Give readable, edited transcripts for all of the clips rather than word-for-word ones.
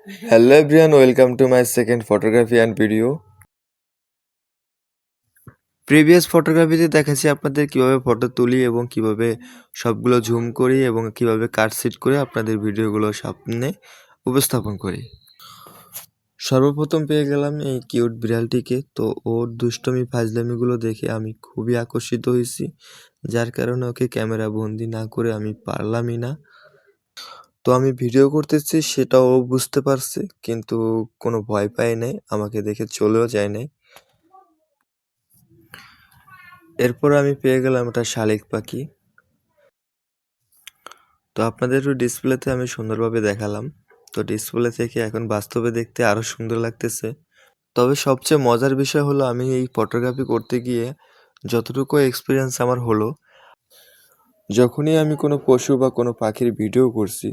Hello everyone, welcome to my second photography and video. Previous ফটোগ্রাফিতে দেখাচ্ছি আপনাদের কিভাবে ফটো তুলি এবং কিভাবে সবগুলো জুম করি এবং কিভাবে কাট সেট করে আপনাদের ভিডিওগুলো সামনে উপস্থাপন করি। সর্বপ্রথম পেয়ে গেলাম এই কিউট বিড়ালটিকে। তো ওর দুষ্টমি ফাজলামিগুলো দেখে আমি খুবই আকর্ষিত হয়েছি, যার কারণে ওকে ক্যামেরা বন্দি না করে আমি পারলামই না। তো আমি ভিডিও করতেছি সেটাও ও বুঝতে পারছে, কিন্তু কোনো ভয় পায় নাই, আমাকে দেখে চলেও যায় নাই। এরপর আমি পেয়ে গেলাম একটা শালিক পাখি। তো আপনাদের ডিসপ্লেতে আমি সুন্দরভাবে দেখালাম। তো ডিসপ্লে থেকে এখন বাস্তবে দেখতে আরও সুন্দর লাগতেছে। তবে সবচেয়ে মজার বিষয় হলো আমি এই ফটোগ্রাফি করতে গিয়ে যতটুকু এক্সপিরিয়েন্স আমার হলো, যখনই আমি কোনো পশু বা কোনো পাখির ভিডিও করছি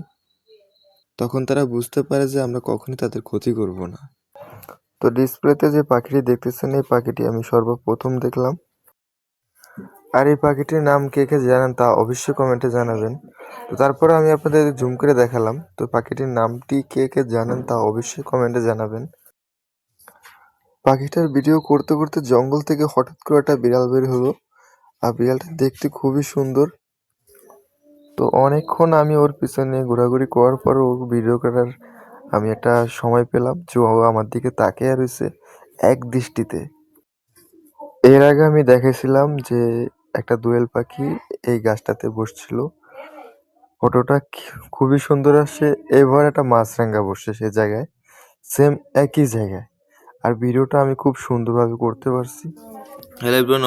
তখন তারা বুঝতে পারে যে আমরা কখনই তাদের ক্ষতি করব না। তো ডিসপ্লেতে যে পাখিটি দেখতেছেন এই পাখিটি আমি সর্বপ্রথম দেখলাম। আর এই পাখিটির নাম কে কে জানেন তা অবশ্যই কমেন্টে জানাবেন। তো তারপরে আমি আপনাদের জুম করে দেখালাম। তো পাখিটির নামটি কে কে জানেন তা অবশ্যই কমেন্টে জানাবেন। পাখিটার ভিডিও করতে করতে জঙ্গল থেকে হঠাৎ করে একটা বিড়াল বের হলো, আর বিড়ালটা দেখতে খুবই সুন্দর। তো অনেকক্ষণ আমি ওর পিছনে ঘোরাঘুরি করার পর ওর ভিডিও করার আমি একটা সময় পেলাম যে ও আমার দিকে তাকিয়ে রয়েছে এক দৃষ্টিতে। এর আগে আমি দেখেছিলাম যে একটা দোয়েল পাখি এই গাছটাতে বসছিল, ফটোটা খুবই সুন্দর আসছে। এবার একটা মাছরাঙা বসছে সে জায়গায়, সেম একই জায়গায়, আর ভিডিওটা আমি খুব সুন্দরভাবে করতে পারছি। Hello everyone,